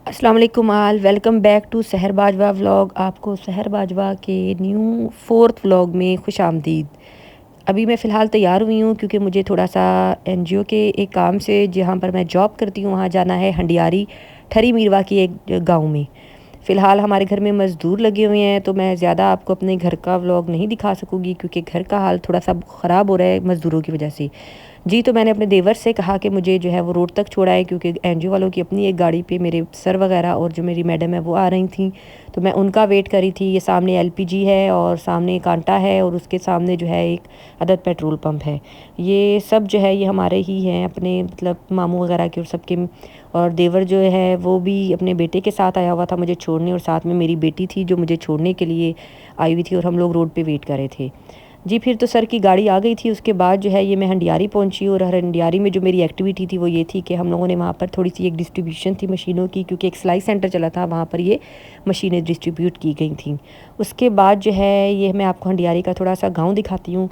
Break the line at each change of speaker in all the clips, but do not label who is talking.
अस्सलाम वालेकुम आल welcome back to सहर बाजवा व्लॉग। आपको सहर बाजवा के न्यू फोर्थ व्लॉग में खुश आमदीद। अभी मैं फ़िलहाल तैयार हुई हूँ क्योंकि मुझे थोड़ा सा एनजीओ के एक काम से जहाँ पर मैं जॉब करती हूँ वहाँ जाना है, हंडियारी ठरी मीरवा की एक गांव में। फ़िलहाल हमारे घर में मज़दूर लगे हुए हैं तो मैं ज़्यादा आपको अपने घर का व्लॉग नहीं दिखा सकूँगी क्योंकि घर का हाल थोड़ा सा ख़राब हो रहा है मज़दूरों की वजह से। जी, तो मैंने अपने देवर से कहा कि मुझे जो है वो रोड तक छोड़ाएँ क्योंकि एनजीओ वालों की अपनी एक गाड़ी पे मेरे सर वगैरह और जो मेरी मैडम है वो आ रही थीं। तो मैं उनका वेट कर रही थी। ये सामने एलपीजी है और सामने कांटा है और उसके सामने जो है एक अदद पेट्रोल पंप है। ये सब जो है ये हमारे ही हैं, अपने मतलब मामू वगैरह के और सबके। और देवर जो है वो भी अपने बेटे के साथ आया हुआ था मुझे छोड़ने, और साथ में मेरी बेटी थी जो मुझे छोड़ने के लिए आई हुई थी और हम लोग रोड पे वेट कर रहे थे। जी, फिर तो सर की गाड़ी आ गई थी। उसके बाद जो है ये मैं हंडियारी पहुंची, और हंडियारी में जो मेरी एक्टिविटी थी वो ये थी कि हम लोगों ने वहाँ पर थोड़ी सी एक डिस्ट्रीब्यूशन थी मशीनों की, क्योंकि एक सिलाई सेंटर चला था वहाँ पर ये मशीनें डिस्ट्रीब्यूट की गई थी। उसके बाद जो है ये मैं आपको हंडियारी का थोड़ा सा गाँव दिखाती हूँ।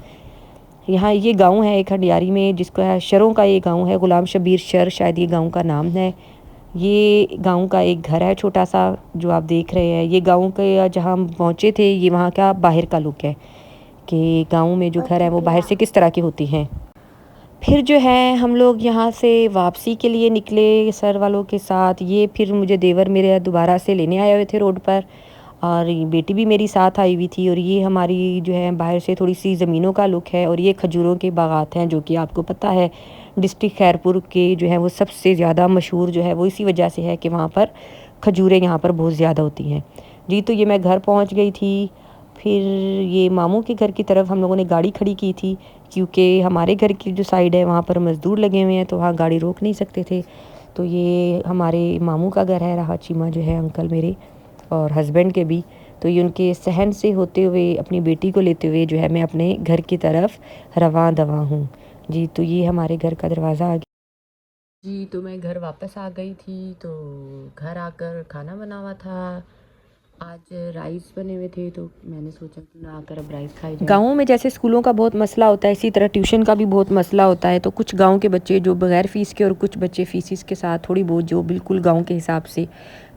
यहाँ ये गांव है एक हंडियारी में जिसको है शरों का, ये गांव है गुलाम शबीर शर, शायद ये गांव का नाम है। ये गांव का एक घर है छोटा सा जो आप देख रहे हैं। ये गांव के जहाँ हम पहुँचे थे ये वहाँ का बाहर का लुक है कि गांव में जो घर है वो बाहर से किस तरह की होती हैं। फिर जो है हम लोग यहाँ से वापसी के लिए निकले सर वालों के साथ। ये फिर मुझे देवर मेरे दोबारा से लेने आए हुए थे रोड पर, और ये बेटी भी मेरी साथ आई हुई थी। और ये हमारी जो है बाहर से थोड़ी सी ज़मीनों का लुक है, और ये खजूरों के बागात हैं जो कि आपको पता है डिस्ट्रिक्ट खैरपुर के जो है वो सबसे ज़्यादा मशहूर जो है वो इसी वजह से है कि वहाँ पर खजूरें यहाँ पर बहुत ज़्यादा होती हैं। जी, तो ये मैं घर पहुँच गई थी। फिर ये मामू के घर की तरफ हम लोगों ने गाड़ी खड़ी की थी क्योंकि हमारे घर की जो साइड है वहाँ पर मज़दूर लगे हुए हैं तो वहाँ गाड़ी रोक नहीं सकते थे। तो ये हमारे मामू का घर है, राहत चीमा जो है अंकल मेरे और हस्बैंड के भी। तो ये उनके सहन से होते हुए अपनी बेटी को लेते हुए जो है मैं अपने घर की तरफ रवां दवा हूँ। जी, तो ये हमारे घर का दरवाज़ा आ गया। जी, तो मैं घर वापस आ गई थी। तो घर आकर खाना बना हुआ था। आज राइस बने हुए थे तो मैंने सोचा कि ना आकर अब राइस खाई जाए। गाँवों में जैसे स्कूलों का बहुत मसला होता है इसी तरह ट्यूशन का भी बहुत मसला होता है। तो कुछ गांव के बच्चे जो बगैर फ़ीस के और कुछ बच्चे फ़ीसिस के साथ थोड़ी बहुत जो बिल्कुल गांव के हिसाब से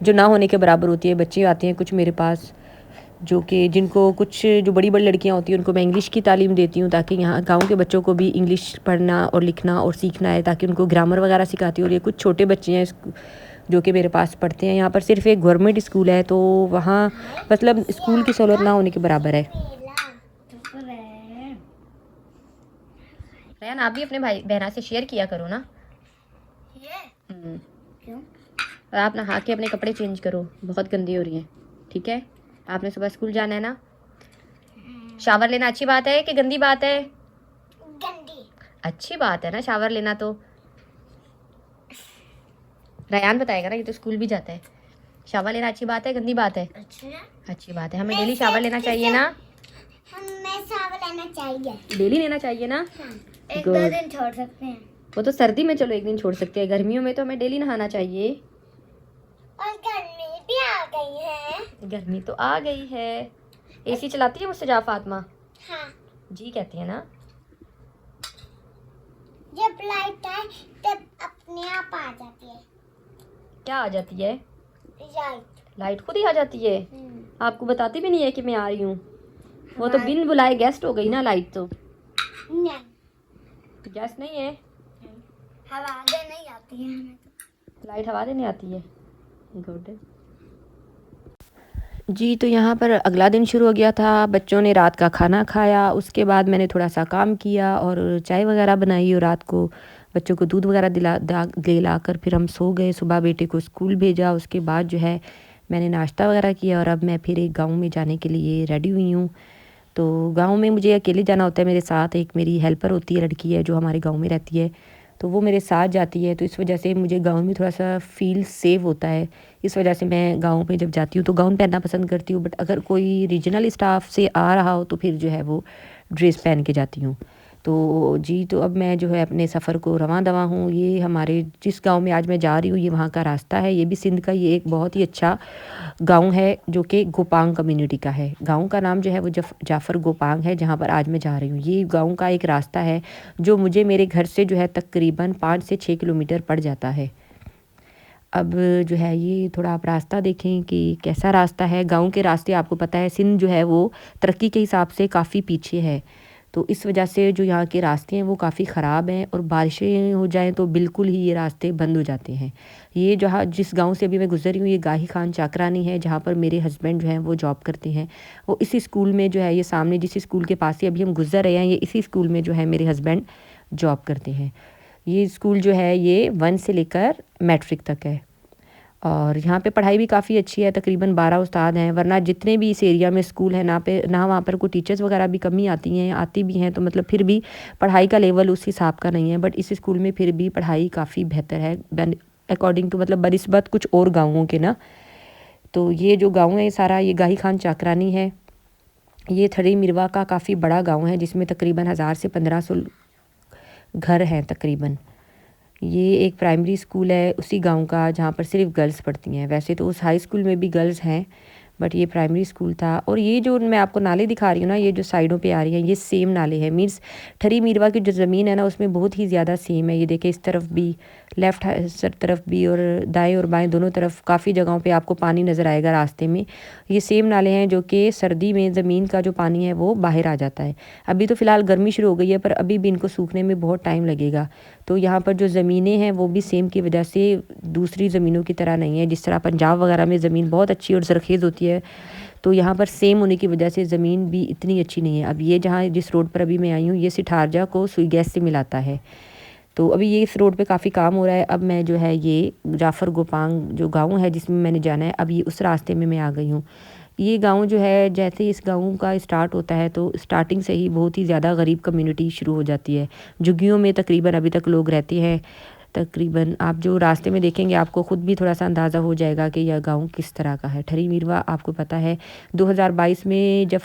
जो ना होने के बराबर होती है बच्चे आते हैं कुछ मेरे पास, जो कि जिनको कुछ जो बड़ी बड़ी लड़कियां होती हैं उनको मैं इंग्लिश की तालीम देती हूँ ताकि यहाँ गांव के बच्चों को भी इंग्लिश पढ़ना और लिखना और सीखना है, ताकि उनको ग्रामर वगैरह सिखाती हूँ। और ये कुछ छोटे बच्चे हैं जो कि मेरे पास पढ़ते हैं। यहाँ पर सिर्फ एक गवर्नमेंट स्कूल है तो वहाँ मतलब स्कूल की सहूलत ना होने के बराबर है। रयान, आप भी अपने भाई बहना से शेयर किया करो ना। क्यों? और आप नहा के अपने कपड़े चेंज करो, बहुत गंदी हो रही हैं। ठीक है, आपने सुबह स्कूल जाना है ना। शावर लेना अच्छी बात है कि गंदी बात है? गंदी। अच्छी बात है ना शावर लेना। तो रयान बताएगा ना, ये तो स्कूल भी जाता है। शावर लेना अच्छी बात है गंदी बात है? अच्छी बात है। हमें डेली शावर लेना चाहिए ना। हमें शावर लेना चाहिए, डेली लेना चाहिए ना। हाँ। एक दो दिन छोड़ सकते हैं। वो तो सर्दी में चलो एक दिन छोड़ सकते हैं, गर्मियों में तो हमें डेली नहाना चाहिए। और गर्मी भी आ गई है। गर्मी तो आ गई है। एसी चलाती है मुझसे जा फातिमा? हाँ। जी कहती है ना। जब लाइट आए तब अपने आप आ जाती है। क्या आ जाती है? लाइट। लाइट खुद ही आ जाती है? आपको बताती भी नहीं है कि मैं आ रही हूँ। वो तो बिन बुलाए गेस्ट हो गई ना लाइट तो। नहीं, गेस्ट नहीं है। हवा देने आती है हमें तो। लाइट हवा देने आती है। गुड। जी, तो यहाँ पर अगला दिन शुरू हो गया था। बच्चों ने रात का खाना खाया, उसके बाद मैंने थोड़ा सा काम किया और चाय वगैरह बनाई, और रात को बच्चों को दूध वगैरह दिला कर फिर हम सो गए। सुबह बेटे को स्कूल भेजा, उसके बाद जो है मैंने नाश्ता वगैरह किया और अब मैं फिर एक गाँव में जाने के लिए रेडी हुई हूँ। तो गाँव में मुझे अकेले जाना होता है, मेरे साथ एक मेरी हेल्पर होती है, लड़की है जो हमारे गाँव में रहती है, तो वो मेरे साथ जाती है। तो इस वजह से मुझे गाउन में थोड़ा सा फ़ील सेफ होता है। इस वजह से मैं गाँव में जब जाती हूँ तो गाउन पहनना पसंद करती हूँ, बट अगर कोई रीजनल स्टाफ से आ रहा हो तो फिर जो है वो ड्रेस पहन के जाती हूँ। तो जी, तो अब मैं जो है अपने सफ़र को रवां दवा हूँ। ये हमारे जिस गांव में आज मैं जा रही हूँ ये वहाँ का रास्ता है। ये भी सिंध का ये एक बहुत ही अच्छा गांव है जो कि गोपांग कम्युनिटी का है। गांव का नाम जो है वो जाफ़र गोपांग है, जहाँ पर आज मैं जा रही हूँ। ये गांव का एक रास्ता है जो मुझे मेरे घर से जो है तकरीबन 5 से 6 किलोमीटर पड़ जाता है। अब जो है ये थोड़ा आप रास्ता देखें कि कैसा रास्ता है। गांव के रास्ते आपको पता है सिंध जो है वो तरक्की के हिसाब से काफ़ी पीछे है, तो इस वजह से जो यहाँ के रास्ते हैं वो काफ़ी ख़राब हैं और बारिशें हो जाएं तो बिल्कुल ही ये रास्ते बंद हो जाते हैं। ये जहाँ जिस गांव से अभी मैं गुजरी हूँ ये गाही खान चाकरानी है, जहाँ पर मेरे हस्बैंड जो हैं वो जॉब करते हैं। वो इसी स्कूल में जो है ये सामने जिस स्कूल के पास से अभी हम गुजर रहे हैं ये इसी स्कूल में जो है मेरे हस्बैंड जॉब करते हैं। ये स्कूल जो है ये 1 से लेकर मैट्रिक तक है और यहाँ पे पढ़ाई भी काफ़ी अच्छी है। तकरीबन 12 उस्ताद हैं, वरना जितने भी इस एरिया में स्कूल है ना वहाँ पर कोई टीचर्स वगैरह भी कमी आती भी हैं, तो मतलब फिर भी पढ़ाई का लेवल उस हिसाब का नहीं है। बट इस स्कूल में फिर भी पढ़ाई काफ़ी बेहतर है अकॉर्डिंग टू मतलब बनिस्बत कुछ और गाँवों के ना। तो ये जो गाँव है सारा ये गाही खान चाकरानी है। ये थड़ी मिरवा का काफ़ी बड़ा गाँव है जिसमें तकरीबन 1000 से 1500 घर हैं तकरीबन। ये एक प्राइमरी स्कूल है उसी गांव का जहाँ पर सिर्फ गर्ल्स पढ़ती हैं। वैसे तो उस हाई स्कूल में भी गर्ल्स हैं बट ये प्राइमरी स्कूल था। और ये जो मैं आपको नाले दिखा रही हूँ ना, ये जो साइडों पे आ रही हैं ये सेम नाले हैं। मीन्स ठरी मीरवा की जो ज़मीन है ना उसमें बहुत ही ज़्यादा सेम है। ये देखें इस तरफ भी लेफ़्ट तरफ भी और दाएं और बाएं दोनों तरफ काफ़ी जगहों पे आपको पानी नज़र आएगा रास्ते में। ये सेम नाले हैं जो कि सर्दी में ज़मीन का जो पानी है वो बाहर आ जाता है। अभी तो फ़िलहाल गर्मी शुरू हो गई है पर अभी भी इनको सूखने में बहुत टाइम लगेगा। तो यहाँ पर जो ज़मीनें हैं वो भी सेम की वजह से दूसरी ज़मीनों की तरह नहीं है। जिस तरह पंजाब वगैरह में ज़मीन बहुत अच्छी और ज़रख़ेज़ होती है तो यहाँ पर सेम होने की वजह से ज़मीन भी इतनी अच्छी नहीं है। अब ये जहाँ जिस रोड पर अभी मैं आई हूँ ये सिठारजा को सुई गैस से मिलाता है, तो अभी ये इस रोड पे काफ़ी काम हो रहा है। अब मैं जो है ये जाफ़र गोपांग जो गांव है जिसमें मैंने जाना है अब ये उस रास्ते में मैं आ गई हूँ। ये गांव जो है जैसे इस गांव का स्टार्ट होता है तो स्टार्टिंग से ही बहुत ही ज़्यादा गरीब कम्युनिटी शुरू हो जाती है। झुग्गियों में तकरीबन अभी तक लोग रहते हैं। तकरीबन आप जो रास्ते में देखेंगे आपको ख़ुद भी थोड़ा सा अंदाज़ा हो जाएगा कि यह गांव किस तरह का है। ठरी मीरवा आपको पता है 2022 में जब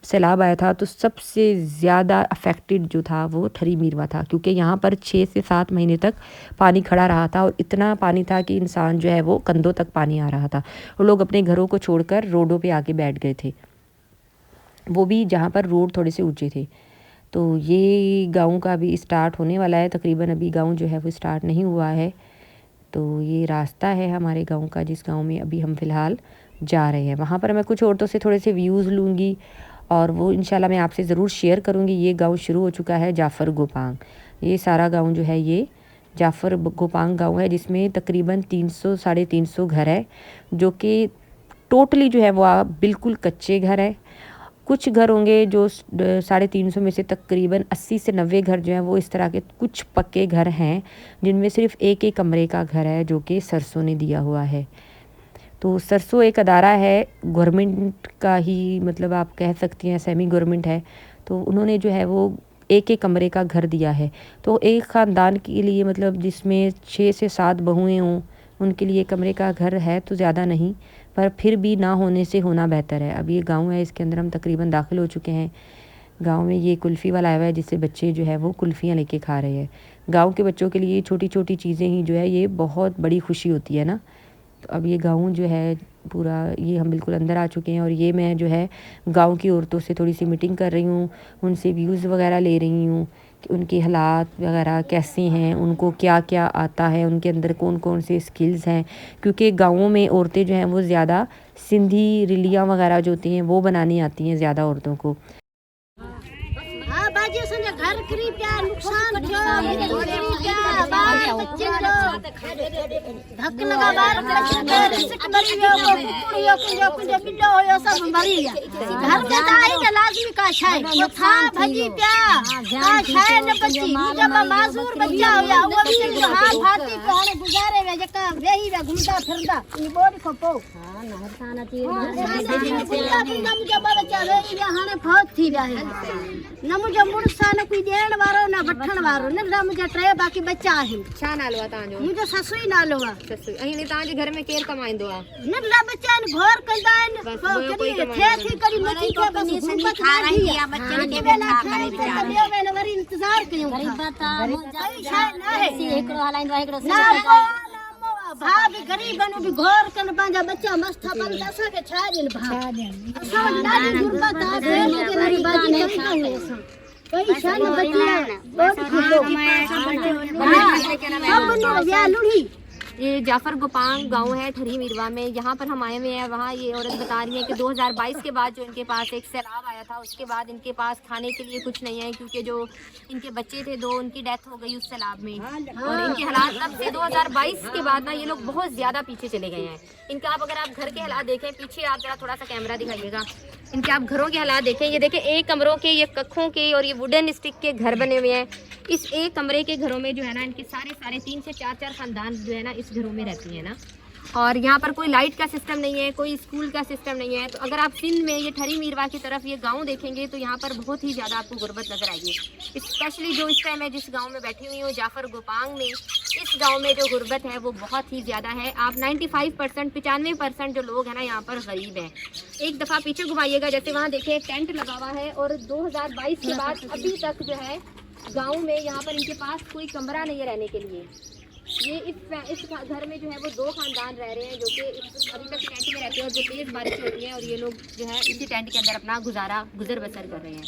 सैलाब आया था तो सबसे ज़्यादा अफेक्टेड जो था वो ठरी मीरवा था, क्योंकि यहाँ पर 6 से 7 महीने तक पानी खड़ा रहा था और इतना पानी था कि इंसान जो है वो कंधों तक पानी आ रहा था और लोग अपने घरों को छोड़कर रोडों पे आके बैठ गए थे, वो भी जहाँ पर रोड थोड़े से ऊँचे थे। तो ये गाँव का अभी स्टार्ट होने वाला है, तकरीबन अभी गाँव जो है वो स्टार्ट नहीं हुआ है। तो ये रास्ता है हमारे गाँव का जिस गाँव में अभी हम फ़िलहाल जा रहे हैं। वहाँ पर मैं कुछ औरतों से थोड़े से व्यूज़ लूँगी और वो इंशाल्लाह मैं आपसे ज़रूर शेयर करूँगी। ये गाँव शुरू हो चुका है जाफ़र गोपांग। ये सारा गाँव जो है ये जाफ़र गोपांग गाँव है जिसमें तकरीबन 300 साढ़े 300 घर है जो कि टोटली जो है वो बिल्कुल कच्चे घर है। कुछ घर होंगे जो 350 में से तकरीबन 80 से 90 घर जो हैं वो इस तरह के कुछ पक्के घर हैं जिनमें सिर्फ एक एक कमरे का घर है जो कि सरसों ने दिया हुआ है। तो सरसों एक अदारा है गवर्नमेंट का ही, मतलब आप कह सकती हैं सेमी गवर्नमेंट है, तो उन्होंने जो है वो एक एक कमरे का घर दिया है। तो एक ख़ानदान के लिए मतलब जिसमें 6 से 7 बहुएँ हों उनके लिए कमरे का घर है तो ज़्यादा नहीं, पर फिर भी ना होने से होना बेहतर है। अब ये गांव है इसके अंदर हम तकरीबन दाखिल हो चुके हैं। गांव में ये कुल्फ़ी वाला आया हुआ है जिससे बच्चे जो है वो कुल्फ़ियाँ लेके खा रहे हैं। गांव के बच्चों के लिए छोटी छोटी चीज़ें ही जो है ये बहुत बड़ी खुशी होती है ना। तो अब ये गाँव जो है पूरा ये हम बिल्कुल अंदर आ चुके हैं और ये मैं जो है गाँव की औरतों से थोड़ी सी मीटिंग कर रही हूँ, उनसे व्यूज़ वगैरह ले रही हूँ कि उनके हालात वगैरह कैसे हैं, उनको क्या क्या आता है, उनके अंदर कौन कौन से स्किल्स हैं। क्योंकि गाँवों में औरतें जो हैं वो ज़्यादा सिंधी रिलियाँ वगैरह जो होती हैं वो बनानी आती हैं ज़्यादा औरतों को।
बाजी संजय घर करी क्या नुकसान थियो मृत्यु करी क्या बाल बच्चे जो धक लगा बार बच्चे के रिस्क मरी हो को कुड़ियो कुंजो बिड्डो होयो सब मरी गया। घर में तो आई ना लाजमी का छाय वो था भजी प्या का छाय न बच्ची जब माजूर बच्चा होया वो भी जो हां फाती पे हने गुजारे वे जका वेही वे घुमता फिरदा नी बोड को पो हां ना हरसाना थी ना मुझे बच्चा वेही वे हने बहुत थी रहे न मुझे मुड़सा न कोई देण वारो न वठण वारो न मुझे टे बाकी बच्चा है।
छा नालो आ तांजो?
मुझे ससुई नालो आ।
ससुई अही तांजे घर में केर कमाइंदो आ?
न ला बच्चा न घर कंदा न करी थे करी मची के बस घूमत खा रही है बच्चे के बेला खाई त लियो वे न वरी इंतजार कयूं गरीब बता सही छा ना है एकड़ो हलाइंदो एकड़ो भाभी गरीब नु भी घर कन पांजा बच्चा मस्त बन दसा के छा दिन भा सब नानी गुरबत आ के गरीब बाजी नहीं कई शान बच्चा बहुत खुशो सब नु या लुड़ी
ये जाफर गोपांग गांव है ठरी मीरवा में। यहाँ पर हम आए हुए हैं। वहाँ ये औरत बता रही है कि 2022 के बाद जो इनके पास एक सैलाब आया था, उसके बाद इनके पास खाने के लिए कुछ नहीं है, क्योंकि जो इनके बच्चे थे 2, उनकी डेथ हो गई उस सैलाब में। और इनके हालात तब से 2022 के बाद ना ये लोग बहुत ज़्यादा पीछे चले गए हैं। इनका आप अगर आप घर के हालात देखें, पीछे आप जरा थोड़ा सा कैमरा दिखाइएगा, इनके आप घरों के हालात देखें। ये देखें, एक कमरों के, ये कखों के और ये वुडन स्टिक के घर बने हुए हैं। इस एक कमरे के घरों में जो है ना इनके सारे 3 से 4 खानदान जो है ना इस घरों में रहती है ना। और यहाँ पर कोई लाइट का सिस्टम नहीं है, कोई स्कूल का सिस्टम नहीं है। तो अगर आप सिंध में ये ठरी मीरवा की तरफ ये गांव देखेंगे तो यहाँ पर बहुत ही ज़्यादा आपको गुर्बत नजर आएगी। स्पेशली जो इस टाइम मैं जिस गांव में बैठी हुई हूँ, जाफर गोपांग में, इस गांव में जो गुर्बत है वो बहुत ही ज़्यादा है। आप 95% 95% जो लोग हैं ना यहाँ पर गरीब हैं। एक दफ़ा पीछे घुमाइएगा, जैसे वहाँ देखिए टेंट लगा हुआ है। और 2022 के बाद अभी तक जो है गाँव में यहाँ पर इनके पास कोई कमरा नहीं है रहने के लिए। ये इस घर में जो है वो 2 खानदान रह रहे हैं, जो कि अभी तक टेंट में रहते हैं। और जो तेज़ बारिश होती है और ये लोग जो है इसी टेंट के अंदर अपना गुजर बसर कर रहे हैं।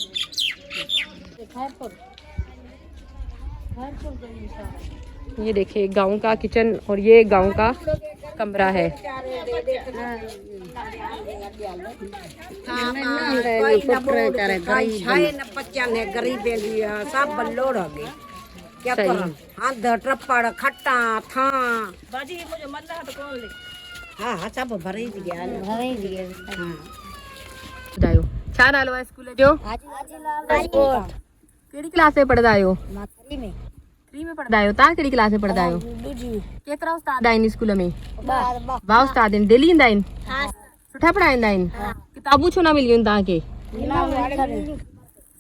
ये देखिए गांव का किचन और ये गांव का कमरा है।
सब बल्लोड़ हो गए क्या करें। आंध ट्रप्पड़ खट्टा था बाजी मुझे मल्ला तो कौन ले। हाँ सब भरे दिया हाँ
बतायो छा नालो है स्कूल जो केड़ी क्लास में पढ़दा आयो। 3 में पढ़दा आयो। ता केड़ी क्लास में पढ़दा आयो। केतरा उस्ताद आइन स्कूल में। बा उस्ताद इन डेली इंदा इन सुठा पढ़ाइंदा इन। किताबू छो ना मिलियो ता के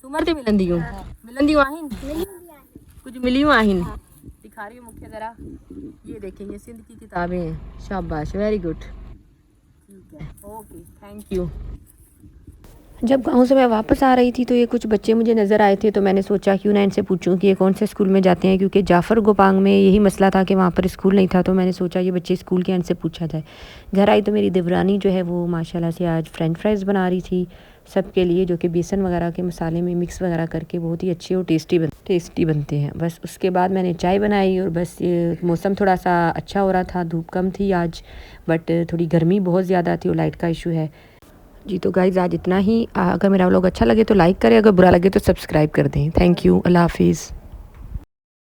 सुमर ते मिलंदियूं आहिन। कुछ मिलियूं आहिन। दिखा रही हूँ मुख्य जरा। ये देखें, ये सिंध की किताबें हैं। शाबाश, वेरी गुड। ठीक है, ओके, थैंक यू। जब गांव से मैं वापस आ रही थी तो ये कुछ बच्चे मुझे नज़र आए थे, तो मैंने सोचा क्यों ना इनसे पूछूं कि ये कौन से स्कूल में जाते हैं, क्योंकि जाफर गोपांग में यही मसला था कि वहाँ पर स्कूल नहीं था। तो मैंने सोचा ये बच्चे स्कूल के इनसे पूछा जाए। घर आई तो मेरी देवरानी जो है वो माशाल्लाह से आज फ्रेंच फ्राइज़ बना रही थी सबके लिए, जो कि बेसन वगैरह के मसाले में मिक्स वगैरह करके बहुत ही अच्छे और टेस्टी बनते हैं। बस उसके बाद मैंने चाय बनाई और बस ये मौसम थोड़ा सा अच्छा हो रहा था, धूप कम थी आज, बट थोड़ी गर्मी बहुत ज़्यादा थी और लाइट का इशू है जी। तो गाइज़ आज इतना ही। अगर मेरा व्लॉग अच्छा लगे तो लाइक करें, अगर बुरा लगे तो सब्सक्राइब कर दें। थैंक यू, अल्लाह हाफिज़।